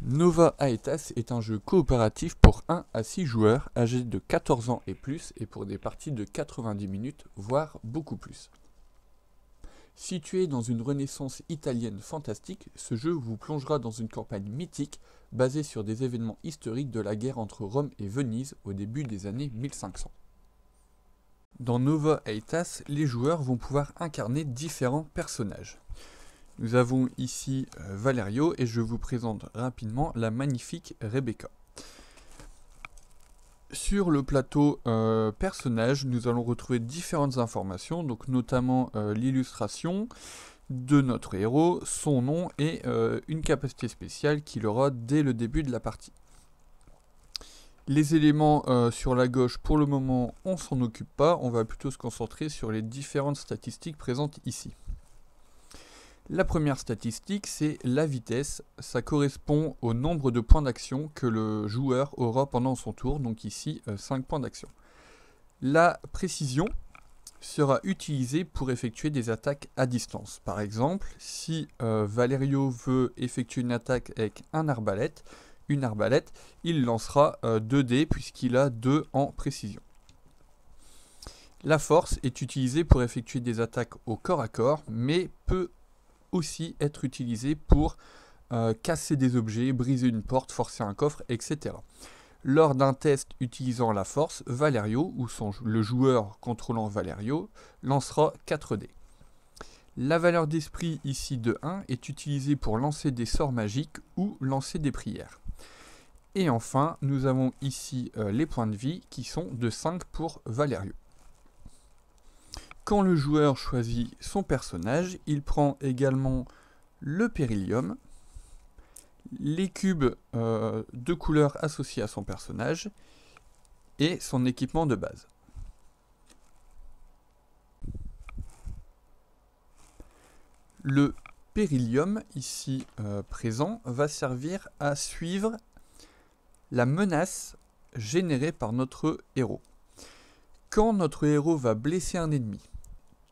Nova Aetas est un jeu coopératif pour 1 à 6 joueurs âgés de 14 ans et plus et pour des parties de 90 minutes, voire beaucoup plus. Situé dans une renaissance italienne fantastique, ce jeu vous plongera dans une campagne mythique basée sur des événements historiques de la guerre entre Rome et Venise au début des années 1500. Dans Nova Aetas, les joueurs vont pouvoir incarner différents personnages. Nous avons ici Valerio et je vous présente rapidement la magnifique Rebecca. Sur le plateau personnage, nous allons retrouver différentes informations, donc notamment l'illustration de notre héros, son nom et une capacité spéciale qu'il aura dès le début de la partie. Les éléments sur la gauche, pour le moment, on s'en occupe pas, on va plutôt se concentrer sur les différentes statistiques présentes ici. La première statistique, c'est la vitesse. Ça correspond au nombre de points d'action que le joueur aura pendant son tour, donc ici 5 points d'action. La précision sera utilisée pour effectuer des attaques à distance. Par exemple, si Valerio veut effectuer une attaque avec une arbalète, il lancera 2 dés puisqu'il a 2 en précision. La force est utilisée pour effectuer des attaques au corps à corps, mais peut aussi être utilisé pour casser des objets, briser une porte, forcer un coffre, etc. Lors d'un test utilisant la force, Valerio, ou le joueur contrôlant Valerio, lancera 4 dés. La valeur d'esprit ici de 1 est utilisée pour lancer des sorts magiques ou lancer des prières. Et enfin, nous avons ici les points de vie qui sont de 5 pour Valerio. Quand le joueur choisit son personnage, il prend également le Périlium, les cubes de couleurs associés à son personnage et son équipement de base. Le Périlium, ici présent, va servir à suivre la menace générée par notre héros. Quand notre héros va blesser un ennemi,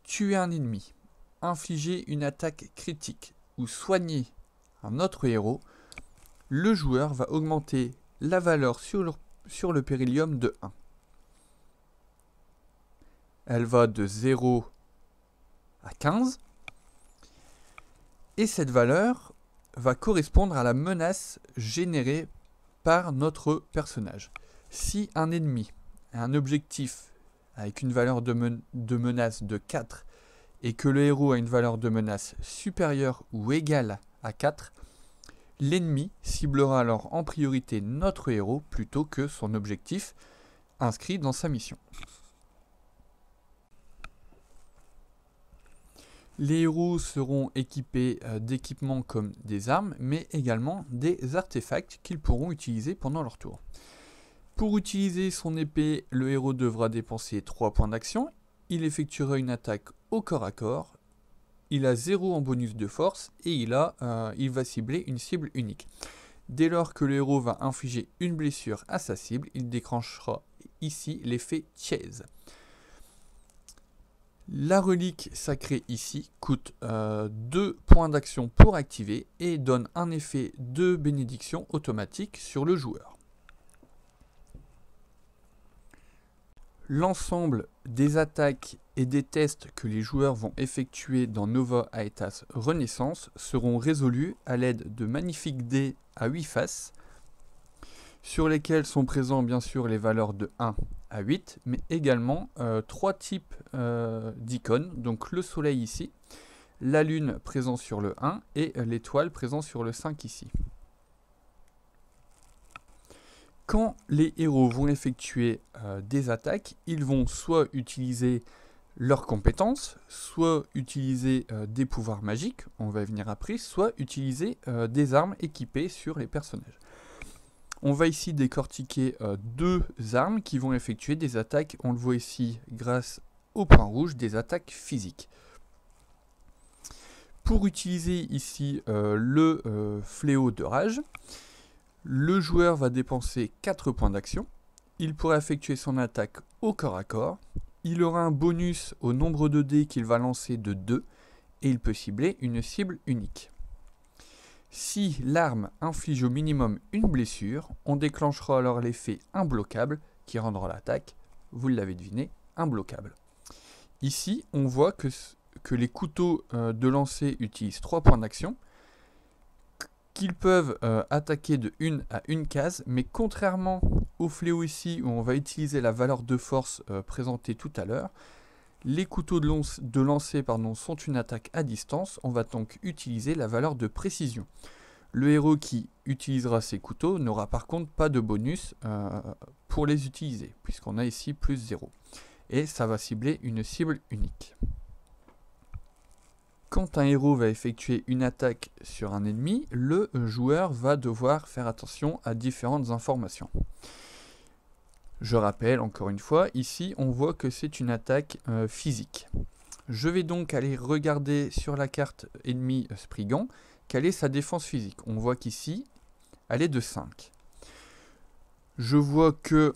tuer un ennemi, infliger une attaque critique ou soigner un autre héros, le joueur va augmenter la valeur sur le Périlium de 1. Elle va de 0 à 15. Et cette valeur va correspondre à la menace générée par notre personnage. Si un ennemi a un objectif avec une valeur de menace de 4 et que le héros a une valeur de menace supérieure ou égale à 4, l'ennemi ciblera alors en priorité notre héros plutôt que son objectif inscrit dans sa mission. Les héros seront équipés d'équipements comme des armes, mais également des artefacts qu'ils pourront utiliser pendant leur tour. Pour utiliser son épée, le héros devra dépenser 3 points d'action. Il effectuera une attaque au corps à corps. Il a 0 en bonus de force et il va cibler une cible unique. Dès lors que le héros va infliger une blessure à sa cible, il déclenchera ici l'effet Chase. La relique sacrée ici coûte 2 points d'action pour activer et donne un effet de bénédiction automatique sur le joueur. L'ensemble des attaques et des tests que les joueurs vont effectuer dans Nova Aetas Renaissance seront résolus à l'aide de magnifiques dés à 8 faces, sur lesquels sont présents bien sûr les valeurs de 1 à 8, mais également 3 types d'icônes, donc le soleil ici, la lune présent sur le 1 et l'étoile présent sur le 5 ici. Quand les héros vont effectuer des attaques, ils vont soit utiliser leurs compétences, soit utiliser des pouvoirs magiques, on va y venir après, soit utiliser des armes équipées sur les personnages. On va ici décortiquer 2 armes qui vont effectuer des attaques, on le voit ici grâce au point rouge, des attaques physiques. Pour utiliser ici le fléau de rage, le joueur va dépenser 4 points d'action. Il pourra effectuer son attaque au corps à corps. Il aura un bonus au nombre de dés qu'il va lancer de 2 et il peut cibler une cible unique. Si l'arme inflige au minimum une blessure, on déclenchera alors l'effet imbloquable qui rendra l'attaque, vous l'avez deviné, imbloquable. Ici, on voit que les couteaux de lancer utilisent 3 points d'action, qu'ils peuvent attaquer de 1 à 1 case, mais contrairement au fléau ici où on va utiliser la valeur de force présentée tout à l'heure, les couteaux de lancer sont une attaque à distance, on va donc utiliser la valeur de précision. Le héros qui utilisera ces couteaux n'aura par contre pas de bonus pour les utiliser, puisqu'on a ici plus 0. Et ça va cibler une cible unique. Quand un héros va effectuer une attaque sur un ennemi, le joueur va devoir faire attention à différentes informations. Je rappelle encore une fois, ici on voit que c'est une attaque physique. Je vais donc aller regarder sur la carte ennemi Spriggan quelle est sa défense physique. On voit qu'ici elle est de 5. Je vois que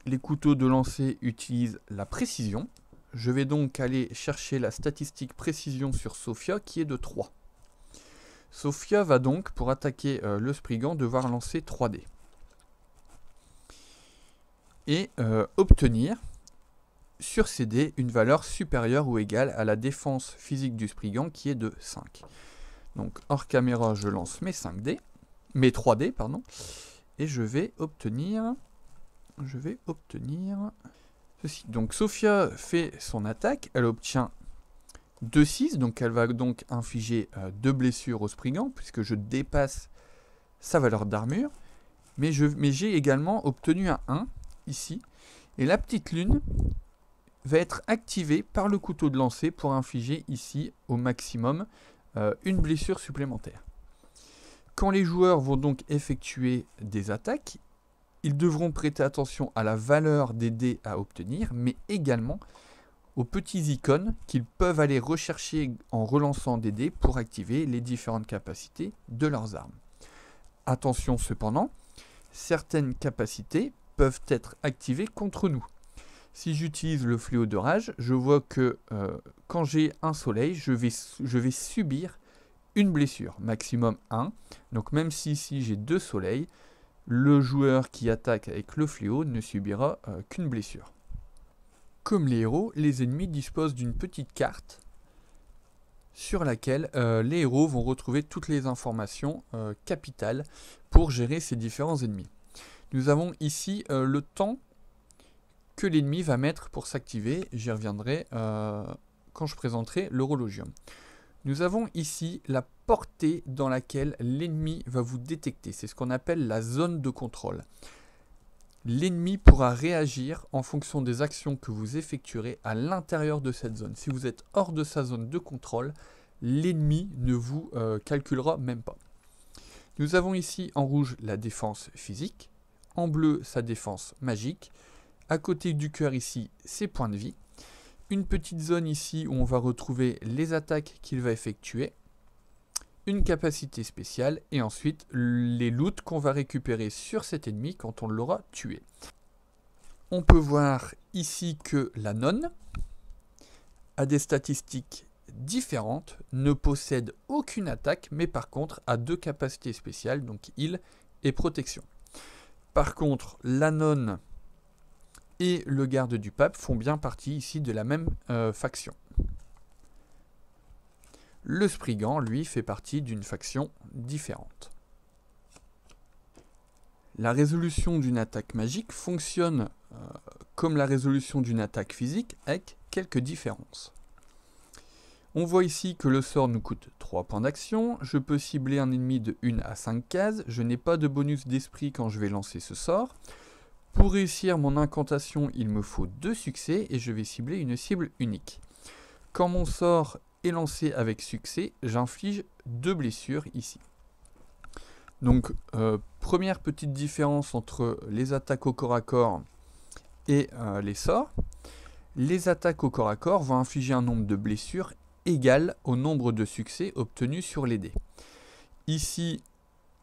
les couteaux de lancer utilisent la précision. Je vais donc aller chercher la statistique précision sur Sophia qui est de 3. Sophia va donc, pour attaquer le Spriggan, devoir lancer 3 dés. Et obtenir sur ces dés une valeur supérieure ou égale à la défense physique du Spriggan qui est de 5. Donc hors caméra, je lance mes 3 dés, pardon, et je vais obtenir ceci. Donc Sophia fait son attaque, elle obtient 2-6, donc elle va donc infliger 2 blessures au Spriggan, puisque je dépasse sa valeur d'armure, mais j'ai également obtenu un 1, ici, et la petite lune va être activée par le couteau de lancer pour infliger ici, au maximum, une blessure supplémentaire. Quand les joueurs vont donc effectuer des attaques, ils devront prêter attention à la valeur des dés à obtenir, mais également aux petits icônes qu'ils peuvent aller rechercher en relançant des dés pour activer les différentes capacités de leurs armes. Attention cependant, certaines capacités peuvent être activées contre nous. Si j'utilise le fléau de rage, je vois que quand j'ai un soleil, je vais subir une blessure, maximum 1. Donc même si ici j'ai 2 soleils, le joueur qui attaque avec le fléau ne subira qu'une blessure. Comme les héros, les ennemis disposent d'une petite carte sur laquelle les héros vont retrouver toutes les informations capitales pour gérer ces différents ennemis. Nous avons ici le temps que l'ennemi va mettre pour s'activer, j'y reviendrai quand je présenterai l'horologium. Nous avons ici la portée dans laquelle l'ennemi va vous détecter, c'est ce qu'on appelle la zone de contrôle. L'ennemi pourra réagir en fonction des actions que vous effectuerez à l'intérieur de cette zone. Si vous êtes hors de sa zone de contrôle, l'ennemi ne vous calculera même pas. Nous avons ici en rouge la défense physique, en bleu sa défense magique, à côté du cœur ici ses points de vie, une petite zone ici où on va retrouver les attaques qu'il va effectuer, une capacité spéciale et ensuite les loots qu'on va récupérer sur cet ennemi quand on l'aura tué. On peut voir ici que la nonne a des statistiques différentes, ne possède aucune attaque, mais par contre a 2 capacités spéciales, donc heal et protection. Par contre, la nonne et le garde du pape font bien partie ici de la même faction. Le Spriggan, lui, fait partie d'une faction différente. La résolution d'une attaque magique fonctionne comme la résolution d'une attaque physique avec quelques différences. On voit ici que le sort nous coûte 3 points d'action, je peux cibler un ennemi de 1 à 5 cases, je n'ai pas de bonus d'esprit quand je vais lancer ce sort. Pour réussir mon incantation, il me faut 2 succès et je vais cibler une cible unique. Quand mon sort est lancé avec succès, j'inflige 2 blessures ici. Donc, première petite différence entre les attaques au corps à corps et les sorts. Les attaques au corps à corps vont infliger un nombre de blessures égal au nombre de succès obtenus sur les dés. Ici,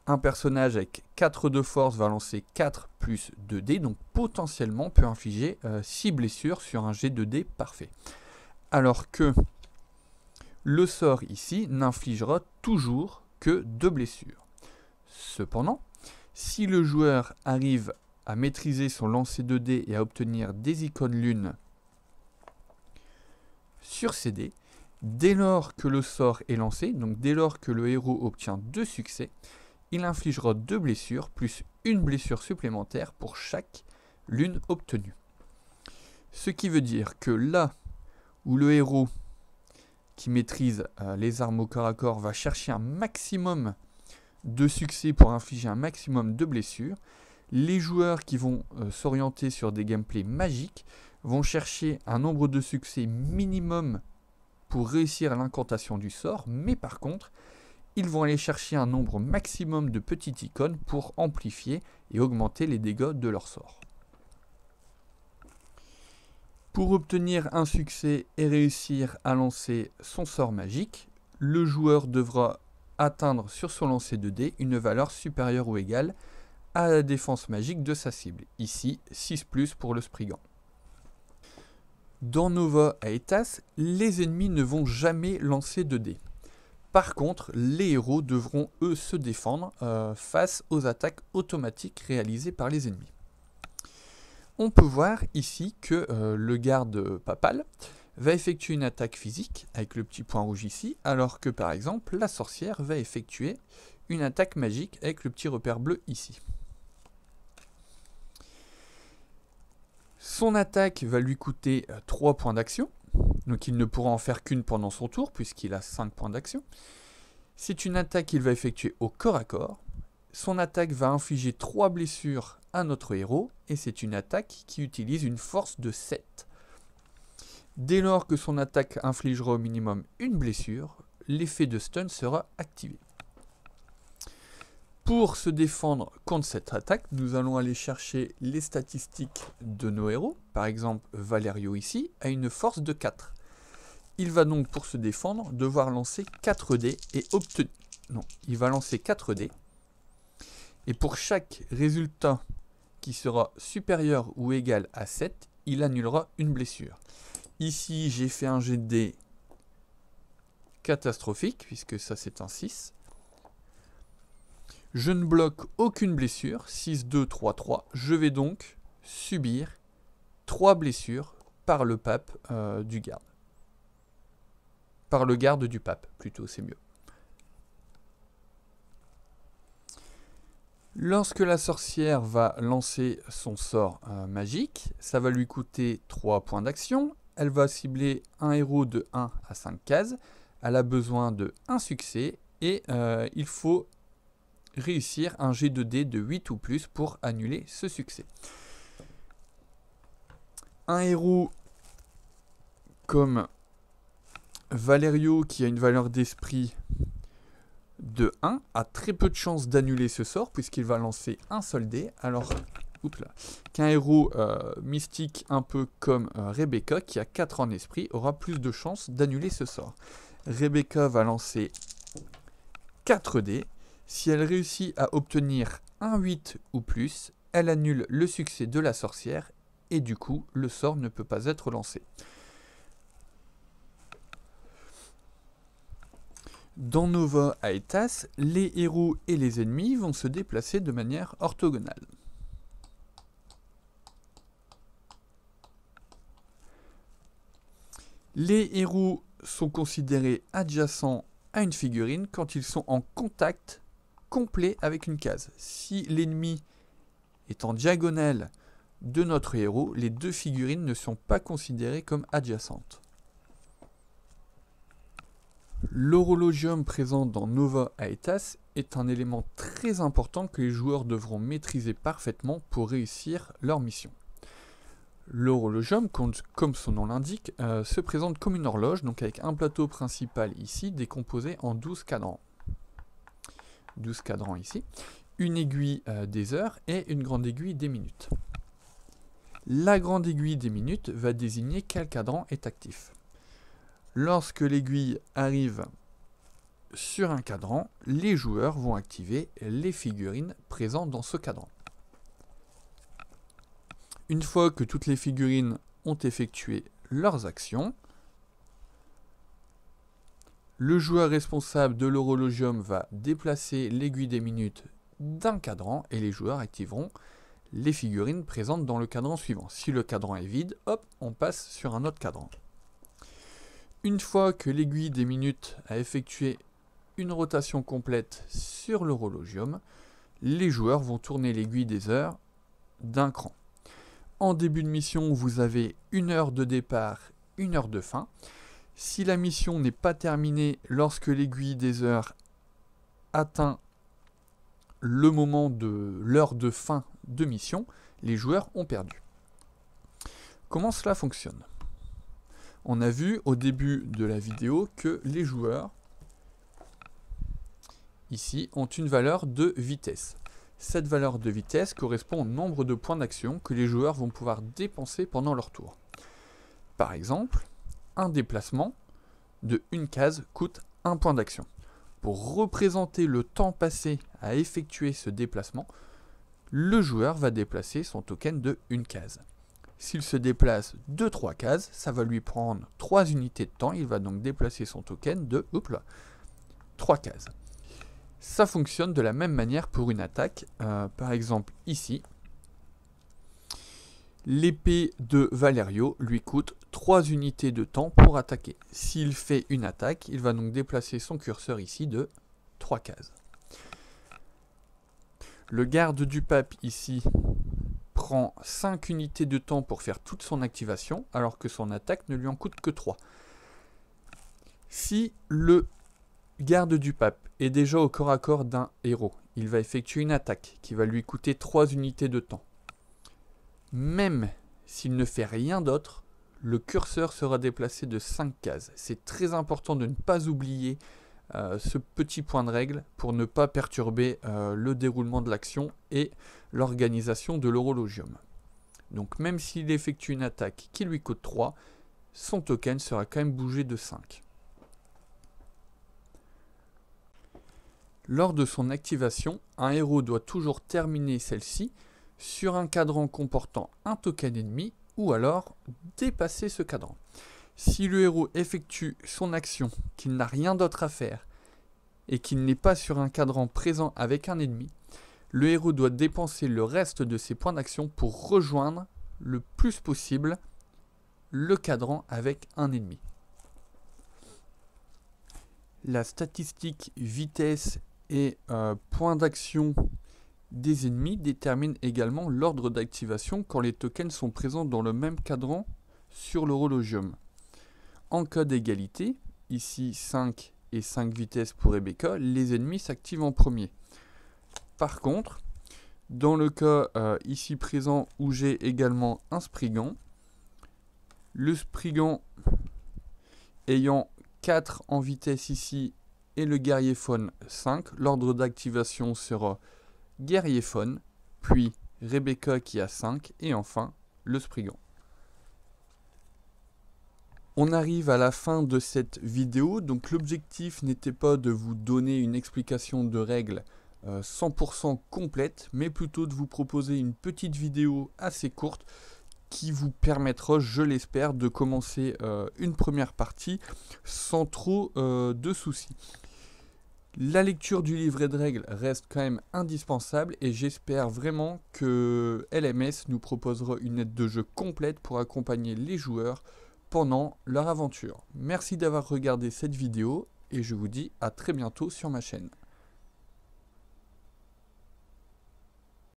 un personnage avec 4 de force va lancer 4 plus 2 dés, donc potentiellement peut infliger 6 blessures sur un jet de dés parfait. Alors que le sort ici n'infligera toujours que 2 blessures. Cependant, si le joueur arrive à maîtriser son lancer de dés et à obtenir des icônes lune sur ces dés, dès lors que le sort est lancé, donc dès lors que le héros obtient 2 succès, il infligera 2 blessures plus une blessure supplémentaire pour chaque lune obtenue. Ce qui veut dire que là où le héros qui maîtrise les armes au corps à corps va chercher un maximum de succès pour infliger un maximum de blessures, les joueurs qui vont s'orienter sur des gameplays magiques vont chercher un nombre de succès minimum pour réussir l'incantation du sort, mais par contre, ils vont aller chercher un nombre maximum de petites icônes pour amplifier et augmenter les dégâts de leur sort. Pour obtenir un succès et réussir à lancer son sort magique, le joueur devra atteindre sur son lancer de dés une valeur supérieure ou égale à la défense magique de sa cible. Ici, 6+ pour le Spriggan. Dans Nova Aetas, les ennemis ne vont jamais lancer de dés. Par contre, les héros devront eux se défendre face aux attaques automatiques réalisées par les ennemis. On peut voir ici que le garde papal va effectuer une attaque physique avec le petit point rouge ici, alors que par exemple la sorcière va effectuer une attaque magique avec le petit repère bleu ici. Son attaque va lui coûter 3 points d'action, donc il ne pourra en faire qu'une pendant son tour puisqu'il a 5 points d'action. C'est une attaque qu'il va effectuer au corps à corps. Son attaque va infliger 3 blessures à notre héros et c'est une attaque qui utilise une force de 7. Dès lors que son attaque infligera au minimum une blessure, l'effet de stun sera activé. Pour se défendre contre cette attaque, nous allons aller chercher les statistiques de nos héros. Par exemple, Valerio ici a une force de 4. Il va donc pour se défendre devoir lancer 4 dés et obtenir... Non, il va lancer 4 dés. Et pour chaque résultat qui sera supérieur ou égal à 7, il annulera une blessure. Ici, j'ai fait un jet de dés catastrophique, puisque ça c'est un 6. Je ne bloque aucune blessure, 6, 2, 3, 3. Je vais donc subir 3 blessures par le pape du garde. Par le garde du pape, plutôt, c'est mieux. Lorsque la sorcière va lancer son sort magique, ça va lui coûter 3 points d'action. Elle va cibler un héros de 1 à 5 cases. Elle a besoin de 1 succès et il faut réussir un jet de dés de 8 ou plus pour annuler ce succès. Un héros comme Valerio qui a une valeur d'esprit de 1 a très peu de chances d'annuler ce sort puisqu'il va lancer un seul dé, alors qu'un héros mystique un peu comme Rebecca qui a 4 en esprit aura plus de chances d'annuler ce sort. Rebecca va lancer 4 dés. Si elle réussit à obtenir un 8 ou plus, elle annule le succès de la sorcière et du coup, le sort ne peut pas être lancé. Dans Nova Aetas, les héros et les ennemis vont se déplacer de manière orthogonale. Les héros sont considérés adjacents à une figurine quand ils sont en contact complet avec une case. Si l'ennemi est en diagonale de notre héros, les deux figurines ne sont pas considérées comme adjacentes. L'horologium présent dans Nova Aetas est un élément très important que les joueurs devront maîtriser parfaitement pour réussir leur mission. L'horologium, comme son nom l'indique, se présente comme une horloge, donc avec un plateau principal ici, décomposé en 12 cadrans. 12 cadrans ici, une aiguille des heures et une grande aiguille des minutes. La grande aiguille des minutes va désigner quel cadran est actif. Lorsque l'aiguille arrive sur un cadran, les joueurs vont activer les figurines présentes dans ce cadran. Une fois que toutes les figurines ont effectué leurs actions, Le joueur responsable de l'horologium va déplacer l'aiguille des minutes d'un cadran et les joueurs activeront les figurines présentes dans le cadran suivant. Si le cadran est vide, hop, on passe sur un autre cadran. Une fois que l'aiguille des minutes a effectué une rotation complète sur l'horologium, les joueurs vont tourner l'aiguille des heures d'un cran. En début de mission, vous avez 1 heure de départ, 1 heure de fin. Si la mission n'est pas terminée lorsque l'aiguille des heures atteint le moment de l'heure de fin de mission, les joueurs ont perdu. Comment cela fonctionne? On a vu au début de la vidéo que les joueurs, ici, ont une valeur de vitesse. Cette valeur de vitesse correspond au nombre de points d'action que les joueurs vont pouvoir dépenser pendant leur tour. Par exemple, un déplacement de une case coûte 1 point d'action. Pour représenter le temps passé à effectuer ce déplacement, le joueur va déplacer son token de une case. S'il se déplace de 3 cases, ça va lui prendre 3 unités de temps. Il va donc déplacer son token de 3 cases. Ça fonctionne de la même manière pour une attaque. Par exemple, ici, l'épée de Valerio lui coûte 3 unités de temps pour attaquer. S'il fait une attaque, il va donc déplacer son curseur ici de 3 cases. Le garde du pape ici prend 5 unités de temps pour faire toute son activation, alors que son attaque ne lui en coûte que 3. Si le garde du pape est déjà au corps à corps d'un héros, il va effectuer une attaque qui va lui coûter 3 unités de temps. Même s'il ne fait rien d'autre, le curseur sera déplacé de 5 cases. C'est très important de ne pas oublier ce petit point de règle pour ne pas perturber le déroulement de l'action et l'organisation de l'horologium. Donc même s'il effectue une attaque qui lui coûte 3, son token sera quand même bougé de 5. Lors de son activation, un héros doit toujours terminer celle-ci sur un cadran comportant un token ennemi ou alors dépasser ce cadran. Si le héros effectue son action, qu'il n'a rien d'autre à faire et qu'il n'est pas sur un cadran présent avec un ennemi, le héros doit dépenser le reste de ses points d'action pour rejoindre le plus possible le cadran avec un ennemi. La statistique vitesse et points d'action des ennemis détermine également l'ordre d'activation quand les tokens sont présents dans le même cadran sur l'horologium. En cas d'égalité, ici 5 et 5 vitesses pour Rebecca, les ennemis s'activent en premier. Par contre, dans le cas ici présent où j'ai également un Spriggan, le Spriggan ayant 4 en vitesse ici et le guerrier faune 5, l'ordre d'activation sera guerrier faune, puis Rebecca qui a 5 et enfin le Spriggan. On arrive à la fin de cette vidéo, donc l'objectif n'était pas de vous donner une explication de règles 100% complète, mais plutôt de vous proposer une petite vidéo assez courte qui vous permettra, je l'espère, de commencer une première partie sans trop de soucis. La lecture du livret de règles reste quand même indispensable et j'espère vraiment que LMS nous proposera une aide de jeu complète pour accompagner les joueurs pendant leur aventure. Merci d'avoir regardé cette vidéo et je vous dis à très bientôt sur ma chaîne.